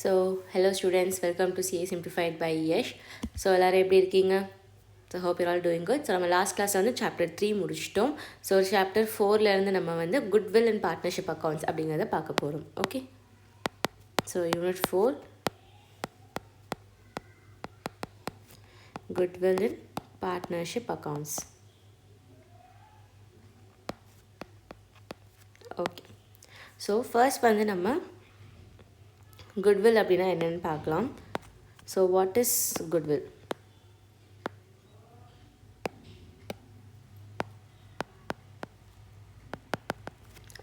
So hello students, welcome to CA simplified by Yash. So எல்லோரும் எப்படி இருக்கீங்க? So hope your all doing good. So நம்ம last class வந்து chapter 3 முடிச்சிட்டோம். So chapter 4லேருந்து நம்ம வந்து குட்வில் அண்ட் பார்ட்னர்ஷிப் அக்கௌண்ட்ஸ் அப்படிங்கிறத பார்க்க போகிறோம். Okay, so unit 4 goodwill and partnership accounts. Okay, so first வந்து நம்ம குட்வில் அப்படின்னா என்னென்னு பார்க்கலாம். So what is goodwill?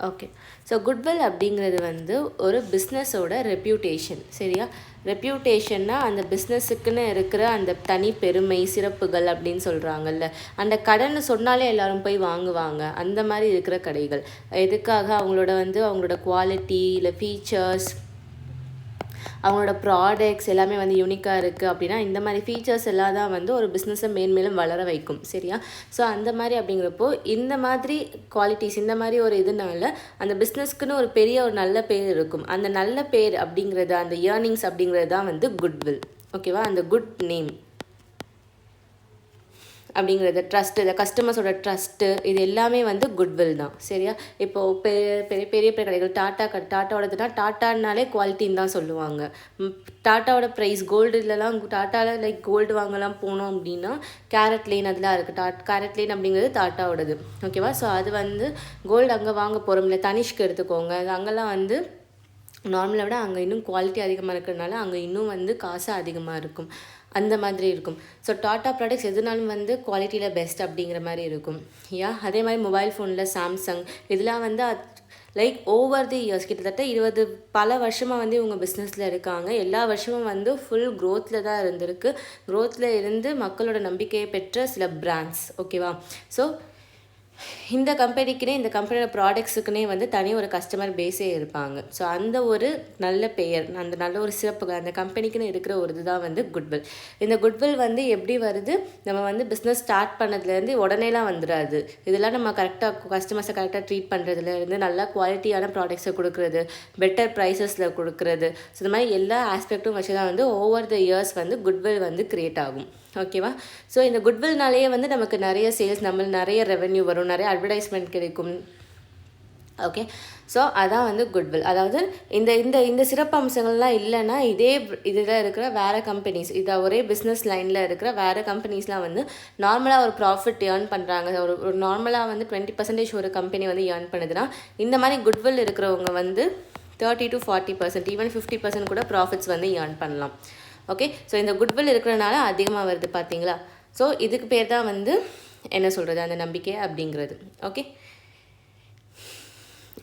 Okay, so goodwill அப்படிங்கிறது வந்து ஒரு பிஸ்னஸோட ரெப்யூட்டேஷன். சரியா? ரெப்யூட்டேஷன்னா அந்த பிஸ்னஸுக்குன்னு இருக்கிற அந்த தனி பெருமை சிறப்புகள் அப்படின்னு சொல்கிறாங்கல்ல, அந்த கடைன்னு சொன்னாலே எல்லோரும் போய் வாங்குவாங்க. அந்த மாதிரி இருக்கிற கடைகள் எதுக்காக? அவங்களோட குவாலிட்டி இல்லை ஃபீச்சர்ஸ், அவங்களோட ப்ராடக்ட்ஸ் எல்லாமே வந்து யூனிக்காக இருக்குது அப்படின்னா இந்த மாதிரி ஃபீச்சர்ஸ் எல்லாம் தான் வந்து ஒரு பிஸ்னஸை மேன்மேலும் வளர வைக்கும். சரியா? ஸோ அந்த மாதிரி அப்படிங்கிறப்போ இந்த மாதிரி குவாலிட்டிஸ், இந்த மாதிரி ஒரு இதனால அந்த பிஸ்னஸ்க்குன்னு ஒரு பெரிய ஒரு நல்ல பேர் இருக்கும். அந்த நல்ல பேர் அப்படிங்கிறது, அந்த ஏர்னிங்ஸ் அப்படிங்கிறது தான் வந்து குட்வில். ஓகேவா? அந்த குட் நேம் அப்படிங்கிறது, ட்ரஸ்ட்டு, இந்த கஸ்டமர்ஸோட ட்ரஸ்ட்டு, இது எல்லாமே வந்து குட்வில் தான். சரியா? இப்போது பெரிய பெரிய கடைகள் டாட்டாவோடதுனா டாட்டானாலே குவாலிட்டின்னு தான் சொல்லுவாங்க. டாட்டாவோட ப்ரைஸ் கோல்டுலலாம் டாட்டாவில் லைக் கோல்டு வாங்கலாம் போனோம் அப்படின்னா கேரட் லேன் அதெல்லாம் இருக்குது. கேரட் லேன் அப்படிங்கிறது டாட்டாவோடது. ஓகேவா? ஸோ அது வந்து கோல்டு அங்கே வாங்க போகிறோம் இல்லை, தனிஷ்க்கு எடுத்துக்கோங்க. அது அங்கெல்லாம் வந்து நார்மலை விட அங்கே இன்னும் குவாலிட்டி அதிகமாக இருக்கிறதுனால அங்கே இன்னும் வந்து காசு அதிகமாக இருக்கும். அந்த மாதிரி இருக்கும். ஸோ டாட்டா ப்ராடக்ட்ஸ் எதுனாலும் வந்து குவாலிட்டியில் பெஸ்ட் அப்படிங்கிற மாதிரி இருக்கும். அதே மாதிரி மொபைல் ஃபோனில் சாம்சங் இதெல்லாம் வந்து லைக் ஓவர் தி இயர்ஸ் கிட்டத்தட்ட பல வருஷமாக வந்து இவங்க பிஸ்னஸில் இருக்காங்க. எல்லா வருஷமும் வந்து ஃபுல் க்ரோத்தில் தான் இருந்திருக்கு. க்ரோத்தில் இருந்து மக்களோட நம்பிக்கையை பெற்ற சில பிராண்ட்ஸ். ஓகேவா? ஸோ இந்த கம்பெனிக்குனே, இந்த கம்பெனியோட ப்ராடக்ட்ஸுக்குனே வந்து தனி ஒரு கஸ்டமர் பேஸே இருப்பாங்க. ஸோ அந்த ஒரு நல்ல பெயர், அந்த நல்ல ஒரு சிறப்புகள் அந்த கம்பெனிக்குன்னு இருக்கிற ஒரு இதுதான் வந்து குட்வில். இந்த குட்வில் வந்து எப்படி வருது? நம்ம வந்து பிஸ்னஸ் ஸ்டார்ட் பண்ணதுலேருந்து உடனேலாம் வந்துடாது. இதெல்லாம் நம்ம கரெக்டாக கஸ்டமர்ஸை கரெக்டாக ட்ரீட் பண்ணுறதுலேருந்து நல்லா குவாலிட்டியான ப்ராடக்ட்ஸை கொடுக்குறது, பெட்டர் ப்ரைஸஸில் கொடுக்குறது, ஸோ இந்த மாதிரி எல்லா ஆஸ்பெக்டும் வச்சு தான் வந்து ஓவர் த இயர்ஸ் வந்து குட்வில் வந்து க்ரியேட் ஆகும். ஓகேவா? ஸோ இந்த குட்வில்னாலேயே வந்து நமக்கு நிறைய சேல்ஸ், நம்ம நிறைய ரெவென்யூ வரும், நிறைய அட்வர்டைஸ்மெண்ட் கிடைக்கும். ஓகே, ஸோ அதான் வந்து குட்வில். அதாவது இந்த இந்த இந்த சிறப்பு அம்சங்கள்லாம் இல்லைன்னா இதில் இருக்கிற வேறு கம்பெனிஸ், இதை ஒரே பிஸ்னஸ் லைனில் இருக்கிற வேறு கம்பெனிஸ்லாம் வந்து நார்மலாக ஒரு ப்ராஃபிட் ஏர்ன் பண்ணுறாங்க. ஒரு நார்மலாக வந்து 20% ஒரு கம்பெனி வந்து ஏர்ன் பண்ணுதுன்னா, இந்த மாதிரி குட்வில் இருக்கிறவங்க வந்து 30 to 40%, ஈவன் 50% கூட ப்ராஃபிட்ஸ் வந்து ஏர்ன் பண்ணலாம். ஓகே, ஸோ இந்த குட்வில் இருக்கிறனால அதிகமாக வருது பார்த்தீங்களா? ஸோ இதுக்கு பேர் தான் வந்து என்ன சொல்கிறது, அந்த நம்பிக்கை அப்படிங்கிறது. ஓகே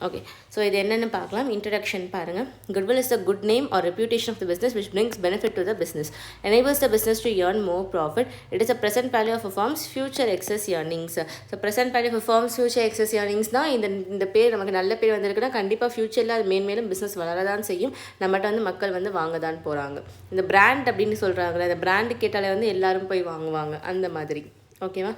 ஓகே, ஸோ இது என்னென்னு பார்க்கலாம். இன்ட்ரடக்ஷன் பாருங்கள். Goodwill is the good name or reputation of the business which brings benefit to the business, enables the business to earn more profit. It is a present value of a firm's future excess earnings. So present value of a firm's future excess earnings தான் இந்த பேர். நமக்கு நல்ல பேர் வந்திருக்குன்னா கண்டிப்பாக ஃபியூச்சரில் அது மேன்மேலும் பிஸ்னஸ் வளரதான் செய்யும். நம்மகிட்ட வந்து மக்கள் வந்து வாங்க தான் போகிறாங்க. இந்த பிராண்ட் அப்படின்னு சொல்கிறாங்களே, அந்த பிராண்டு கேட்டாலே வந்து எல்லாரும் போய் வாங்குவாங்க, அந்த மாதிரி. ஓகேவா?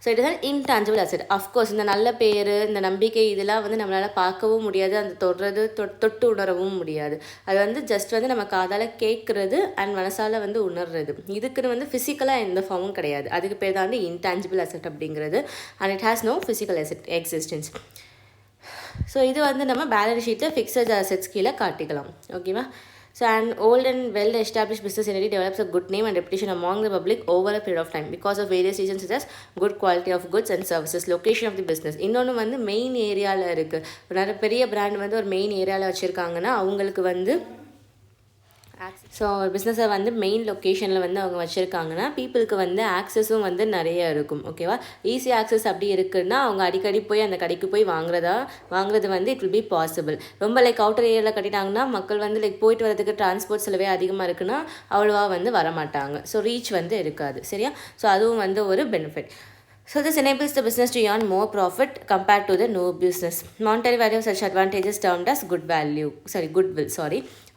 So it is an intangible asset. Of course இந்த நல்ல பேர், இந்த நம்பிக்கை இதெல்லாம் வந்து நம்மளால் பார்க்கவும் முடியாது, அந்த தொட்டு உணரவும் முடியாது. அது வந்து ஜஸ்ட் வந்து நம்ம காதால் கேட்குறது அண்ட் மனசால் வந்து உணர்றது. இதுக்குன்னு வந்து ஃபிசிக்கலாக எந்த ஃபார்மும் கிடையாது. அதுக்கு பேர் தான் வந்து இன்டான்ஜிபிள் அசெட் அப்படிங்கிறது. And it has no physical existence. So இது வந்து நம்ம பேலன்ஸ் ஷீட்டில் ஃபிக்ஸட் அசெட்ஸ் கீழே காட்டிக்கலாம். ஓகேவா? So an old and well-established business entity develops a good name and reputation among the public over a period of time because of various reasons such as good quality of goods and services, location of the business. இன்னொன்று வந்து main ஏரியாவில் இருக்குது. நிறைய பெரிய brand வந்து ஒரு main ஏரியாவில் வச்சுருக்காங்கன்னா அவங்களுக்கு வந்து ஸோ பிஸ்னஸை வந்து மெயின் லொக்கேஷனில் வந்து அவங்க வச்சுருக்காங்கன்னா பீப்புளுக்கு வந்து ஆக்சஸும் வந்து நிறைய இருக்கும். ஓகேவா? ஈஸி ஆக்சஸ் அப்படி இருக்குன்னா அவங்க அடிக்கடி போய் அந்த கடைக்கு போய் வாங்குறது வந்து இட் வில் பி பாசிபிள். ரொம்ப லைக் அவுட்டர் ஏரியாவில் கட்டிட்டாங்கன்னா மக்கள் வந்து லைக் போயிட்டு வரதுக்கு டிரான்ஸ்போர்ட் செலவே அதிகமாக இருக்குன்னா அவ்வளோவா வந்து வரமாட்டாங்க. ஸோ ரீச் வந்து இருக்காது. சரியா? ஸோ அதுவும் வந்து ஒரு benefit. So this enables the business to earn more profit compared to the no business. Monetary value of such advantages termed as goodwill.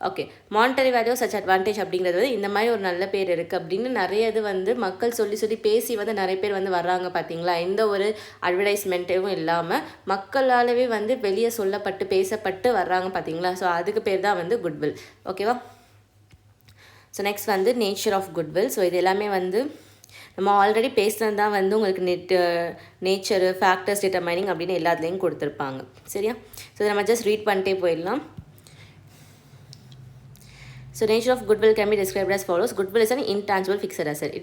Okay, monetary value such advantage அப்படிங்கிறது வந்து இந்த மாதிரி ஒரு நல்ல பேர் இருக்குது அப்படின்னு நிறைய இது வந்து மக்கள் சொல்லி சொல்லி பேசி வந்து நிறைய பேர் வந்து வர்றாங்க பார்த்தீங்களா. எந்த ஒரு அட்வர்டைஸ்மெண்ட்டும் இல்லாமல் மக்களாலவே வந்து வெளியே சொல்லப்பட்டு பேசப்பட்டு வர்றாங்க பார்த்தீங்களா. ஸோ அதுக்கு பேர் தான் வந்து குட்வில். ஓகேவா. ஸோ நெக்ஸ்ட் வந்து நேச்சர் ஆஃப் குட்வில். ஸோ இது எல்லாமே வந்து நம்ம ஆல்ரெடி பேசுனது தான் வந்து உங்களுக்கு நேச்சரு, ஃபேக்டர்ஸ், டிட்டர்மைனிங் அப்படின்னு எல்லாத்துலேயும் கொடுத்துருப்பாங்க. சரியா. ஸோ இதை நம்ம ஜஸ்ட் ரீட் பண்ணிட்டே போயிடலாம். So nature of goodwill can be described as follows. Goodwill is an intangible fixed asset.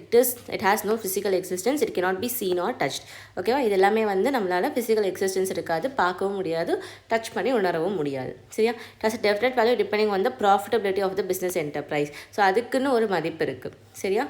It has no physical existence. It cannot be seen or touched. ஓகேவா. இது எல்லாமே வந்து நம்மளால் ஃபிசிக்கல் எக்ஸிஸ்டன்ஸ் இருக்காது, பார்க்கவும் முடியாது, டச் பண்ணி உணரவும் முடியாது. சரியா. It has a definite value depending on the profitability of the business enterprise. So அதுக்குன்னு ஒரு மதிப்பு இருக்குது. சரியா.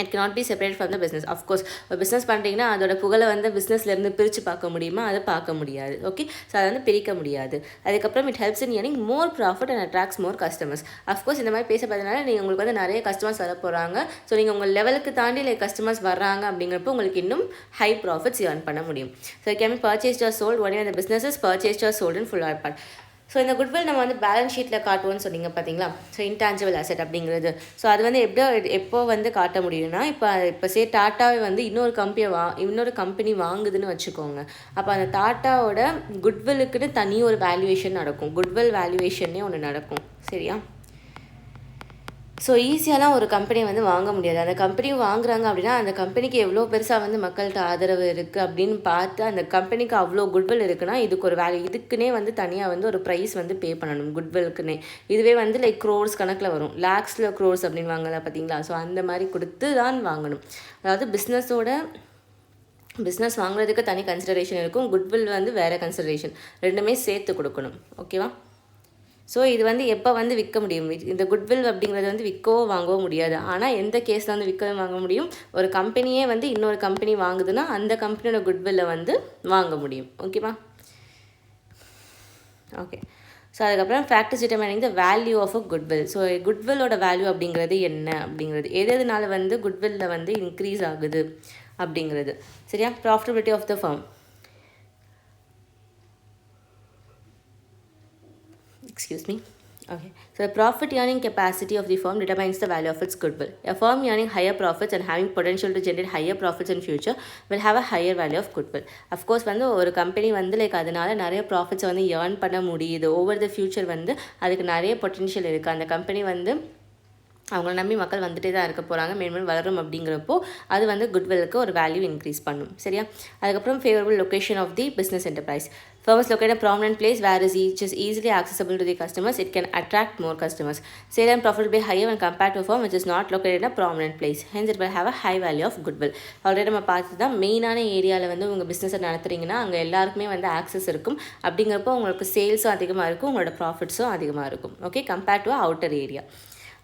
It cannot be separated from the business. Of course, ஒரு பிஸ்னஸ் பண்ணுறீங்கன்னா அதோட புகழை வந்து பிஸ்னஸ்லேருந்து பிரித்து பார்க்க முடியுமா? அதை பார்க்க முடியாது. ஓகே. ஸோ அதை வந்து பிரிக்க முடியாது. அதுக்கப்புறம் it helps in earning more profit and attracts more customers. Of course இந்த மாதிரி பேச பார்த்ததுனால நீங்கள் உங்களுக்கு வந்து நிறைய கஸ்டமர்ஸ் வர போகிறாங்க. ஸோ நீங்கள் உங்கள் லெவலுக்கு தாண்டி கஸ்டமர்ஸ் வர்றாங்க அப்படிங்கிறப்போ உங்களுக்கு இன்னும் ஹை ப்ராஃபிட்ஸ் ஏர்ன் பண்ண முடியும். So it can be purchased or sold only when the business is purchased or sold in full or part. So இந்த குட்வில் நம்ம வந்து பேலன்ஸ் ஷீட்டில் காட்டுவோன்னு சொன்னீங்க பார்த்தீங்களா. ஸோ இன்டான்ஜிபிள் அசெட் அப்படிங்கிறது. ஸோ அது வந்து எப்போ வந்து காட்ட முடியும்னா, இப்போ டாட்டாவை வந்து இன்னொரு கம்பெனி வாங்குதுன்னு வச்சுக்கோங்க. அப்போ அந்த டாட்டாவோட குட்வில்லுக்குன்னு தனி ஒரு வேல்யூவேஷன் நடக்கும். குட்வில் வேல்யூவேஷன்னே ஒன்று நடக்கும். சரியா. ஸோ ஈஸியாலாம் ஒரு கம்பெனியை வந்து வாங்க முடியாது. அந்த கம்பெனியும் வாங்குறாங்க அப்படின்னா அந்த கம்பெனிக்கு எவ்வளோ பெருசாக வந்து மக்கள்கிட்ட ஆதரவு இருக்குது அப்படின்னு பார்த்து அந்த கம்பெனிக்கு அவ்வளோ குட்வில் இருக்குன்னா இதுக்கு ஒரு வேல்யூ, இதுக்குன்னே வந்து தனியாக வந்து ஒரு ப்ரைஸ் வந்து பே பண்ணணும் குட்வில்க்குன்னே. இதுவே வந்து க்ரோர்ஸ் கணக்கில் வரும், லேக்ஸில் க்ரோர்ஸ் அப்படின்னு வாங்கல பார்த்தீங்களா. ஸோ அந்த மாதிரி கொடுத்து தான் வாங்கணும். அதாவது பிஸ்னஸ் வாங்குறதுக்கு தனி கன்சிடரேஷன் இருக்கும், குட்வில் வந்து வேறு கன்சிடரேஷன், ரெண்டுமே சேர்த்து கொடுக்கணும். ஓகேவா. ஸோ இது வந்து எப்போ வந்து விற்க முடியும்? இந்த குட்வில் அப்படிங்கிறது வந்து விற்கவோ வாங்கவோ முடியாது. ஆனால் எந்த கேஸில் வந்து விற்கவும் வாங்க முடியும்? ஒரு கம்பெனியே வந்து இன்னொரு கம்பெனி வாங்குதுன்னா அந்த கம்பெனியோட குட்வில்லை வந்து வாங்க முடியும். ஓகேவா. ஓகே. ஸோ அதுக்கப்புறம் factors determining the value of a goodwill. So குட்வில்லோட வேல்யூ அப்படிங்கிறது என்ன அப்படிங்கிறது, எதுனால வந்து குட்வில்ல வந்து இன்க்ரீஸ் ஆகுது அப்படிங்கிறது. சரியா. Profitability of the firm. Excuse me. Okay. So the profit earning capacity of the firm determines the value of its goodwill. A firm earning higher profits and having potential to generate higher profits in future will have a higher value of goodwill. Of course வந்து ஒரு company வந்து அதனால நிறைய profits வந்து earn பண்ண முடியுது. Over the future வந்து அதுக்கு நிறைய பொட்டென்ஷியல் இருக்குது. அந்த கம்பெனி வந்து அவங்கள நம்பி மக்கள் வந்துட்டே தான் இருக்க போகிறாங்க, மேன்மேலும் வளரும் அப்படிங்கிறப்போ அது வந்து குட்வில்லுக்கு ஒரு வேல்யூ இன்க்ரீஸ் பண்ணும். சரியா. அதுக்கப்புறம் favourable location of the business enterprise. Firm is located in a prominent place where it is easily accessible to the customers. It can attract more customers. Sale and profit will be higher when compared to a firm which is not located in a prominent place. Hence, it will have a high value of goodwill. Already நம்ம பார்த்து தான் மெயினான ஏரியாவில் வந்து உங்கள் பிஸ்னஸை நடத்துகிறீங்கன்னா அங்கே எல்லாருக்குமே வந்து ஆக்சஸ் இருக்கும். அப்படிங்கிறப்போ உங்களுக்கு சேல்ஸும் அதிகமாக இருக்கும், உங்களோட ப்ராஃபிட்ஸும் அதிகமாக இருக்கும். Okay. Compared to outer area.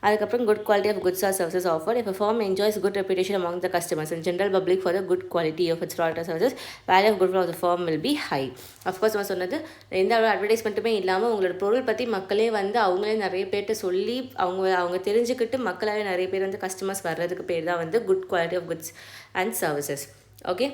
அதுக்கப்புறம் good quality of goods or services offer. If a firm enjoys good reputation among the customers and general public for the good quality of its product or services, value of goodwill of the firm will be high. Of course நம்ம சொன்னது எந்த அளவு அட்வர்டைஸ்மெண்ட்டுமே இல்லாமல் உங்களோட பொருள் பற்றி மக்களே வந்து அவங்களே நிறைய பேர்கிட்ட சொல்லி அவங்க தெரிஞ்சுக்கிட்டு மக்களாகவே நிறைய பேர் வந்து கஸ்டமர்ஸ் வர்றதுக்கு பேர் தான் வந்து good quality of goods and services. Okay.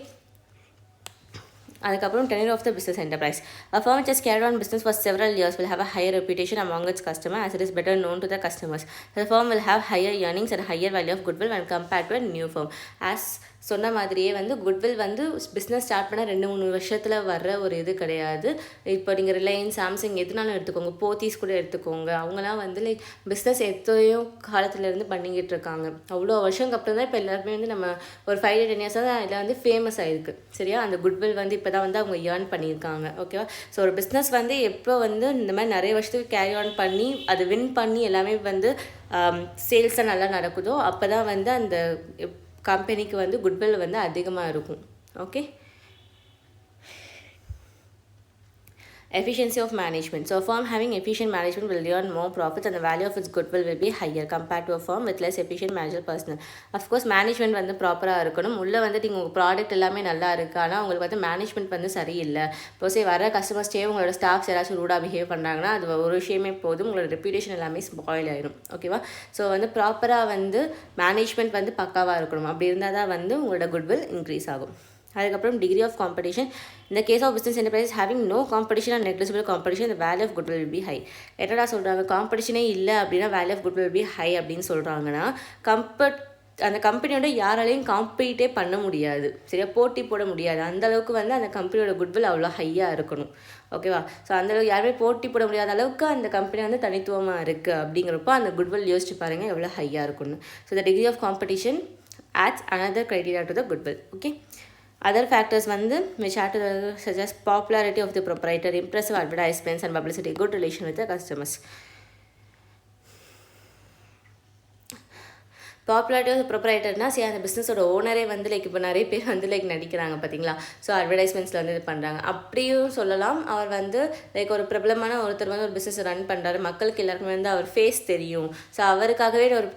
அதுக்கப்புறம் tenure of the business enterprise. A firm which has carried on business for several years will have a higher reputation among its customers as it is better known to the customers. The firm will have higher earnings and higher value of goodwill when compared to a new firm. As சொன்ன மாதிரியே வந்து goodwill வந்து business start பண்ண 2-3 வருஷத்தில் வர்ற ஒரு இது கிடையாது. இப்போ நீங்கள் ரிலையன்ஸ், சாம்சங் எதுனாலும் எடுத்துக்கோங்க, போத்தீஸ் கூட எடுத்துக்கோங்க, அவங்களாம் வந்து பிஸ்னஸ் எத்தனையோ காலத்துலேருந்து பண்ணிக்கிட்டு இருக்காங்க. அவ்வளோ வருஷங்க அப்புறம் தான் இப்போ எல்லாருமே வந்து நம்ம ஒரு 5-10 இயர்ஸாக தான் இதில் வந்து ஃபேமஸ் ஆகிருக்கு. சரியா. அந்த குட்வில் வந்து இப்போ தான் வந்து அவங்க ஏர்ன் பண்ணியிருக்காங்க. ஓகேவா. ஸோ ஒரு பிஸ்னஸ் வந்து எப்போ வந்து இந்த மாதிரி நிறைய வருஷத்துக்கு கேரி ஆன் பண்ணி அது வின் பண்ணி எல்லாமே வந்து சேல்ஸாக நல்லா நடக்குதோ அப்போ தான் வந்து அந்த கம்பெனிக்கு வந்து குட்வில் வந்து அதிகமாக இருக்கும். Okay. Efficiency of management. So a firm having efficient management will earn more profits and the value of its goodwill will be higher compared to a firm with less efficient managerial personnel. Of course management வந்து ப்ராப்பராக இருக்கணும். உள்ளே வந்து நீங்கள் உங்கள் product எல்லாமே நல்லா இருக்குது, ஆனால் உங்களுக்கு வந்து மேனேஜ்மெண்ட் வந்து சரியில்லை. இப்போ வர கஸ்டமர்ஸ்டே உங்களோட ஸ்டாஃப்ஸ் யாராச்சும் ரூடாக பிஹேவ் பண்ணுறாங்கன்னா அது ஒரு விஷயமே போதும், உங்களோட ரெப்யூட்டேஷன் எல்லாமே ஸ்பாயில் ஆயிடும். ஓகேவா. ஸோ வந்து ப்ராப்பராக வந்து மேனேஜ்மெண்ட் வந்து பக்காவாக இருக்கணும். அப்படி இருந்தால் தான் வந்து உங்களோட குட்வில் இன்க்ரீஸ் ஆகும். அதுக்கப்புறம் டிகிரி ஆஃப் காம்படிஷன். இந்த case of business enterprise having no competition and negligible competition the value of goodwill will be high. என்னடா சொல்கிறாங்க, காம்படிஷனே இல்லை அப்படின்னா value of goodwill will be high அப்படின்னு சொல்கிறாங்கன்னா, அந்த கம்பெனியோட யாராலையும் காம்பீட்டே பண்ண முடியாது, சரியா, போட்டி போட முடியாது. அந்தளவுக்கு வந்து அந்த கம்பெனியோட குட்வில் அவ்வளோ ஹையாக இருக்கணும், ஓகேவா. ஸோ அந்தளவுக்கு யாருமே போட்டி போட முடியாத அளவுக்கு அந்த கம்பெனி வந்து தனித்துவமாக இருக்குது. அப்படிங்கிறப்போ அந்த குட்வில் யோசிச்சு பாருங்கள் எவ்வளோ ஹையாக இருக்கணும். So the degree of competition adds another criteria to the goodwill. Okay. Other factors வந்து which have to such as popularity of the proprietor, impressive advertisements and publicity, good relation with the customers. Popularity of ப்ரொப்ரைட்டர்னா சரி, அந்த பிஸ்னஸோட ஓனரே வந்து like இப்போ நிறைய பேர் வந்து like நடிக்கிறாங்க பார்த்தீங்களா. ஸோ அட்வர்டைஸ்மெண்ட்ஸில் வந்து இது பண்ணுறாங்க அப்படியும் சொல்லலாம். அவர் வந்து லைக் ஒரு பிரபலமான ஒருத்தர் வந்து ஒரு பிஸ்னஸ் ரன் பண்ணுறாரு, மக்களுக்கு எல்லாருக்குமே வந்து அவர் ஃபேஸ் தெரியும். ஸோ அவருக்காகவே ஒரு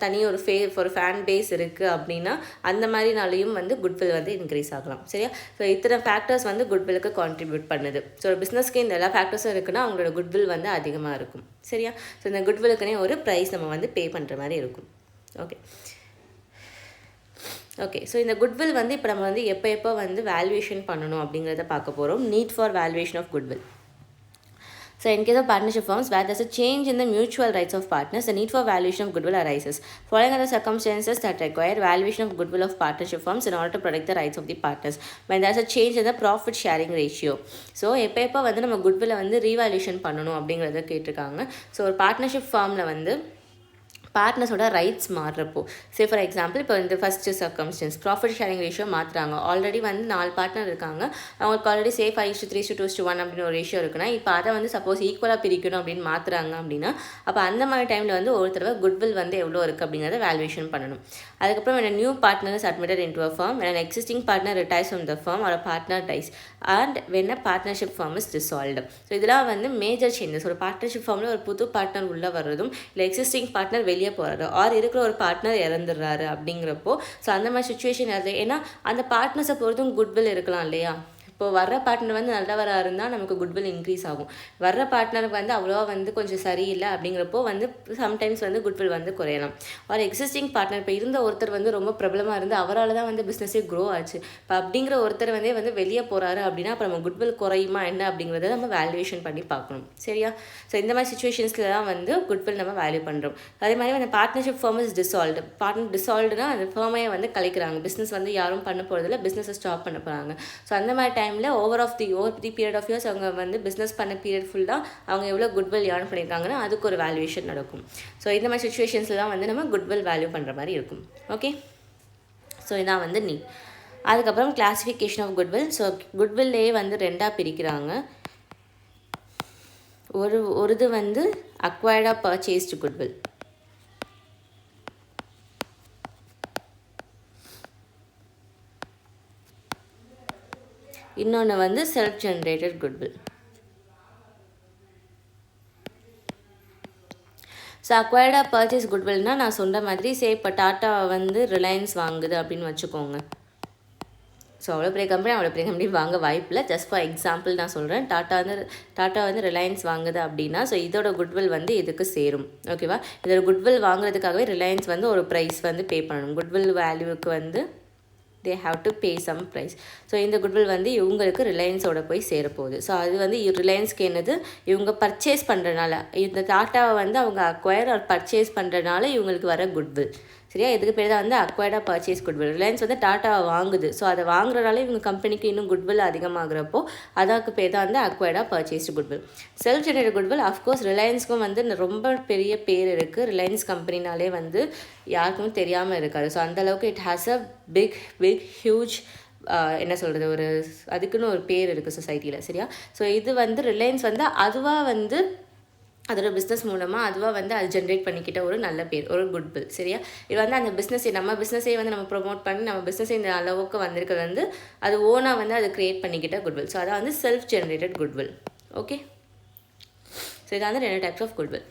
ஒரு ஃபேன் பேஸ் இருக்குது அப்படின்னா அந்த மாதிரினாலையும் வந்து குட்வில் வந்து இன்க்ரீஸ் ஆகலாம், சரியா. ஸோ இத்தனை ஃபேக்டர்ஸ் வந்து குட்வில்லுக்கு கான்ட்ரிபியூட் பண்ணுது. ஸோ ஒரு பிஸ்னஸ்க்கு இந்த எல்லா ஃபேக்டர்ஸும் இருக்குன்னா அவங்களோட குட்வில் வந்து அதிகமாக இருக்கும், சரியா. ஸோ இந்த குட்வில்லுக்குனே ஒரு ப்ரைஸ் நம்ம வந்து பே பண்ணுற மாதிரி இருக்கும். ஓகே. ஸோ இந்த குட்வில் வந்து இப்போ நம்ம வந்து எப்போ வந்து வேல்யூவேஷன் பண்ணணும் அப்படிங்கிறத பார்க்க போகிறோம். Need for valuation of goodwill. So in case of partnership firms where there's a change in the mutual rights of partners, the need for valuation of goodwill arises. Following are the circumstances that require valuation of goodwill of partnership firms in order to protect the rights of the partners. When there's a change in the profit sharing ratio. So எப்போ வந்து நம்ம குட்வில்லை வந்து revaluation பண்ணணும் அப்படிங்கிறத கேட்டிருக்காங்க. So ஒரு partnership ஃபார்மில் வந்து பார்ட்னர்ஸோட ரைட்ஸ் மாறுறப்போ, சே ஃபார் எக்ஸாம்பிள் இப்போ இந்த first circumstances profit sharing ratio மாற்றுறாங்க. ஆல்ரெடி வந்து 4 பார்ட்னர் இருக்காங்க, அவங்களுக்கு ஆல்ரெடி 5:3:2:1 அப்படின்னு ஒரு ரேஷியோ இருக்குன்னா இப்போ அதை வந்து சப்போஸ் ஈக்குவலாக பிரிக்கணும் அப்படின்னு மாற்றுறாங்க அப்படின்னா அப்போ அந்த மாதிரி டைமில் வந்து ஒரு தடவை குட்வில் வந்து எவ்வளோ இருக்குது அப்படிங்கிறத வேல்யூவேஷன் பண்ணணும். அதுக்கப்புறம் when a new partner is admitted into a firm, when an existing partner retires from the firm or a partner dies, and when a partnership firm is dissolved. So இதெல்லாம் வந்து major changes. ஒரு partnership ஃபார்மில் ஒரு புது partner உள்ளே வர்றதும் இல்லை existing partner வெளியே போகிறாரு ஆர் இருக்கிற ஒரு பார்ட்னர் இறந்துடுறாரு அப்படிங்கிறப்போ ஸோ அந்த மாதிரி சுச்சுவேஷன் அது. ஏன்னா அந்த பார்ட்னர்ஸை பொறுத்தும் குட்வில் இருக்கலாம் இல்லையா. இப்போது வர்ற பார்ட்னர் வந்து நல்லவராக இருந்தால் நமக்கு குட்வில் இன்க்ரீஸ் ஆகும். வர்ற பார்ட்னருக்கு வந்து அவ்வளோவா வந்து கொஞ்சம் சரியில்லை அப்படிங்கிறப்போ வந்து சம்டைம்ஸ் வந்து குட்வில் வந்து குறையலாம். ஒரு எக்ஸிஸ்டிங் பார்ட்னர் இப்போ இருந்த ஒருத்தர் வந்து ரொம்ப பிரபலமாக இருந்து அவரால் தான் வந்து பிஸ்னஸே க்ரோ ஆச்சு. இப்போ அப்படிங்கிற ஒருத்தர் வந்து வெளியே போகிறாரு அப்படின்னா அப்போ நம்ம குட்வில் குறையுமா என்ன அப்படிங்கிறத நம்ம வேல்யூவேஷன் பண்ணி பார்க்கணும், சரியா. ஸோ இந்த மாதிரி சுச்சுவேஷன்ஸில் தான் வந்து குட்வில் நம்ம வேல்யூ பண்ணுறோம். அதே மாதிரி அந்த partnership firm is dissolved. Partner டிசால்வ்டுனா அந்த ஃபார்மையை வந்து கலைக்கிறாங்க, பிஸ்னஸ் வந்து யாரும் பண்ண போகிறதில்ல, பிஸ்னஸை ஸ்டாப் பண்ண போகிறாங்க. ஸோ அந்த மாதிரி டைமில் over the period of years அவங்க வந்து பிஸ்னஸ் பண்ண பீரியட் ஃபுல்லாக அவங்க எவ்வளோ குட்வில் ஏர்ன் பண்ணியிருக்காங்கன்னா அதுக்கு ஒரு வேல்யூவேஷன் நடக்கும். ஸோ இந்த மாதிரி சுச்சுவேஷன்ஸில் தான் வந்து நம்ம குட்வில் வேல்யூ பண்ணுற மாதிரி இருக்கும். ஓகே. ஸோ இதான் வந்து நீட். அதுக்கப்புறம் கிளாசிஃபிகேஷன் ஆஃப் குட்வில். ஸோ குட்வில்லே வந்து 2ஆக பிரிக்கிறாங்க. ஒரு இது வந்து அக்வயர்டாக பர்ச்சேஸ்டு குட்வில், இன்னொன்று வந்து செல்ஃப் ஜென்ரேட்டட் குட்வில். ஸோ அக்வயர்டாக பர்ச்சேஸ் குட்வில்னால் நான் சொன்ன மாதிரி இப்போ டாட்டா வந்து ரிலையன்ஸ் வாங்குது அப்படின்னு வச்சுக்கோங்க. ஸோ அவ்வளோ பெரிய கம்பெனி வாங்க வாய்ப்பில்லை. ஜஸ்ட் ஃபார் எக்ஸாம்பிள் நான் சொல்கிறேன். டாட்டா வந்து ரிலையன்ஸ் வாங்குது அப்படின்னா ஸோ இதோட குட்வில் வந்து இதுக்கு சேரும், ஓகேவா. இதோட குட்வில் வாங்குறதுக்காகவே ரிலையன்ஸ் வந்து ஒரு ப்ரைஸ் வந்து பே பண்ணணும். குட்வில் வேல்யூவுக்கு வந்து they have to pay some price. So இந்த குட்வில் வந்து இவங்களுக்கு ரிலையன்ஸோட போய் சேரப்போகுது. ஸோ அது வந்து ரிலையன்ஸ்க்கு என்னது, இவங்க பர்ச்சேஸ் பண்ணுறதுனால, இந்த டாட்டாவை வந்து அவங்க அக்வயர் ஆர் பர்ச்சேஸ் பண்ணுறதுனால இவங்களுக்கு வர குட்வில், சரியா. இதுக்கு பேர் தான் வந்து அக்வயர்டாக பர்ச்சேஸ் குட்வில். ரிலையன்ஸ் வந்து டாட்டாவை வாங்குது, ஸோ அதை வாங்குறதுனால இவங்க கம்பெனிக்கு இன்னும் குட்வில் அதிகமாகிறப்போ அதுக்கு பேர் தான் வந்து அக்வயர்டாக purchased goodwill. Self generated goodwill of course ரிலையன்ஸ்க்கும் வந்து ரொம்ப பெரிய பேர் இருக்குது. ரிலையன்ஸ் கம்பெனினாலே வந்து யாருக்கும் தெரியாமல் இருக்காது. ஸோ அந்தளவுக்கு it has a big huge என்ன சொல்கிறது, அதுக்குன்னு ஒரு பேர் இருக்குது சொசைட்டியில், சரியா. ஸோ இது வந்து ரிலையன்ஸ் வந்து அதுவாக வந்து அதோட பிஸ்னஸ் மூலமாக அதுவாக வந்து அது ஜென்ரேட் பண்ணிக்கிட்ட ஒரு நல்ல பேர், ஒரு குட்வில், சரியா. இது வந்து அந்த நம்ம பிஸ்னஸே வந்து நம்ம ப்ரொமோட் பண்ணி நம்ம பிஸ்னஸே இந்த அளவுக்கு வந்திருக்கிறது வந்து அது ஓனாக வந்து அது க்ரியேட் பண்ணிக்கிட்ட குட்வில். ஸோ அதான் வந்து self generated goodwill. Okay. So இதான் வந்து 2 types of goodwill.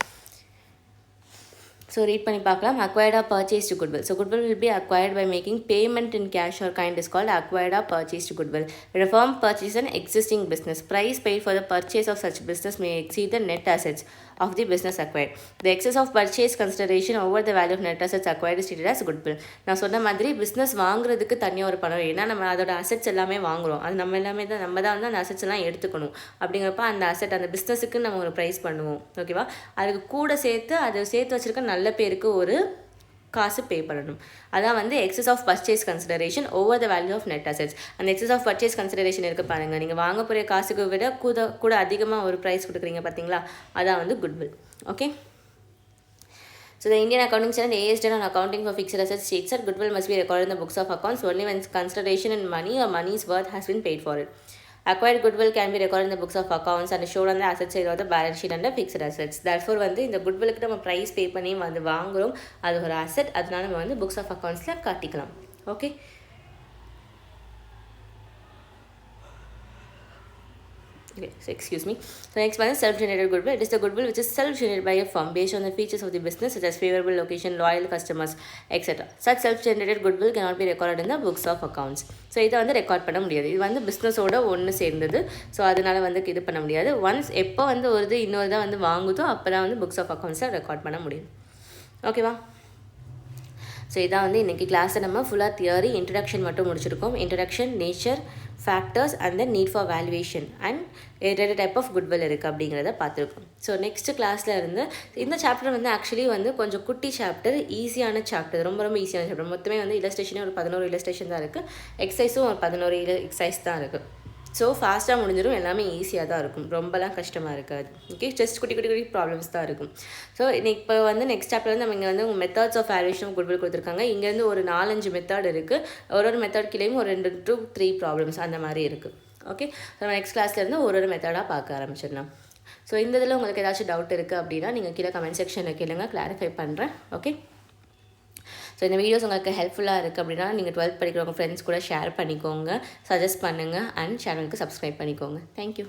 So so read பண்ணி பார்க்கலாம். acquired or purchased goodwill. So goodwill will be acquired by making payment in cash or kind is called acquired or purchased goodwill. When a firm purchases an existing business, price paid for the purchase of such business may exceed the net assets of the business acquired. The excess of purchase consideration over the value of net assets acquired is treated as goodwill. நான் சொன்ன மாதிரி business வாங்குறதுக்கு தனியாக ஒரு பணம், ஏன்னா நம்ம அதோட அசெட்ஸ் எல்லாமே வாங்குகிறோம், அது நம்ம எல்லாமே தான் நம்ம தான் வந்து அந்த அசெட்ஸ் எல்லாம் எடுத்துக்கணும். அப்படிங்கிறப்ப அந்த அசெட் அந்த பிஸ்னஸுக்கு நம்ம ஒரு ப்ரைஸ் பண்ணுவோம். ஓகேவா? அதுக்கு கூட சேர்த்து அதை சேர்த்து வச்சுருக்க நல்ல பேருக்கு ஒரு காசு பே பண்ணணும். அதான் வந்து excess of purchase consideration over the value of net assets. அந்த எக்ஸஸ் ஆஃப் பர்ச்சேஸ் கன்சிடரேஷன் இருக்குது பாருங்கள், நீங்கள் வாங்க போகிற காசுக்கு விட கூட அதிகமாக ஒரு ப்ரைஸ் கொடுக்குறீங்க பார்த்தீங்களா, அதான் வந்து goodwill. Okay. So the Indian Accounting Standard AS on accounting for fixed assets states that goodwill must be recorded in the books of accounts only when consideration in money or money's worth has been paid for it. Acquired goodwill can be recorded in the books of accounts and shown on the asset side of the balance sheet under fixed assets. Therefore வந்து இந்த goodwillக்கு நம்ம price பே பண்ணி வந்து வாங்குகிறோம், அது ஒரு asset, அதனால நம்ம வந்து புக்ஸ் ஆஃப் அக்கௌண்ட்ஸில் காட்டிக்கலாம். Okay. Okay, so excuse me. So next one is self-generated goodwill. It is the goodwill which is self-generated by a firm based on the features of the business such as favorable location, loyal customers, etc. Such self-generated goodwill cannot be recorded in the books of accounts. So இதை வந்து record பண்ண முடியாது, இது வந்து பிஸ்னஸோட ஒன்று சேர்ந்தது. So அதனால் வந்து இது பண்ண முடியாது. ஒன்ஸ் எப்போ வந்து ஒரு இது இன்னொரு தான் வந்து வாங்குதோ அப்போ தான் வந்து புக்ஸ் ஆஃப் அக்கௌண்ட்ஸை ரெக்கார்ட் பண்ண முடியும். ஓகேவா? ஸோ இதான் வந்து இன்றைக்கி கிளாஸை நம்ம ஃபுல்லாக தியரி இன்ட்ரடக்ஷன் மட்டும் முடிச்சிருக்கோம். Introduction, nature, factors and then NEET for valuation and ரெண்டு டைப் ஆஃப் குட்வில் இருக்குது அப்படிங்கிறத பார்த்துருக்கோம். ஸோ நெக்ஸ்ட் கிளாஸில் இருந்து இந்த சாப்டர் வந்து ஆக்சுவலி வந்து கொஞ்சம் குட்டி சாப்டர், ஈஸியான சாப்டர், ரொம்ப ரொம்ப ஈஸியான சாப்டர். மொத்தமே வந்து இல்லஸ்ட்ரேஷனே ஒரு 11 இல்லஸ்ட்ரேஷன் தான் இருக்குது, எக்ஸசைஸும் ஒரு 11 எக்ஸசைஸ் தான் இருக்குது. ஸோ ஃபாஸ்ட்டாக முடிஞ்சிடும், எல்லாமே ஈஸியாக தான் இருக்கும், ரொம்பலாம் கஷ்டமாக இருக்காது. ஓகே, ஜஸ்ட் குட்டி குட்டி குட்டி ப்ராப்ளம்ஸ் தான் இருக்கும். ஸோ இப்போ வந்து நெக்ஸ்ட் சாப்டர் வந்து நம்ம இங்கே வந்து methods of valuation of goodwill கொடுத்துருக்காங்க. இங்கேருந்து ஒரு 4-5 மெத்தட் இருக்குது, ஒரு மெத்தட் கீழேயும் ஒரு 2 to 3 ப்ராப்ளம்ஸ் அந்த மாதிரி இருக்குது. ஓகே, நம்ம நெக்ஸ்ட் கிளாஸ்லேருந்து ஒரு மெத்தடாக பார்க்க ஆரம்பிச்சிடலாம். ஸோ இந்த இதில் உங்களுக்கு ஏதாச்சும் டவுட் இருக்குது அப்படின்னா நீங்கள் கீழே கமெண்ட் செக்ஷனில் கேளுங்க, கிளாரிஃபை பண்ணுறேன். ஓகே. ஸோ இந்த வீடியோஸ் உங்களுக்கு ஹெல்ப்ஃபுல்லாக இருக்குது அப்படின்னா நீங்கள் 12th படிக்கிறவங்க ஃப்ரெண்ட்ஸ் கூட ஷேர் பண்ணிக்கோங்க, சஜஸ்ட் பண்ணுங்கள் அண்ட் சேனலுக்கு சப்ஸ்கிரைப் பண்ணிக்கோங்க. தேங்க்யூ.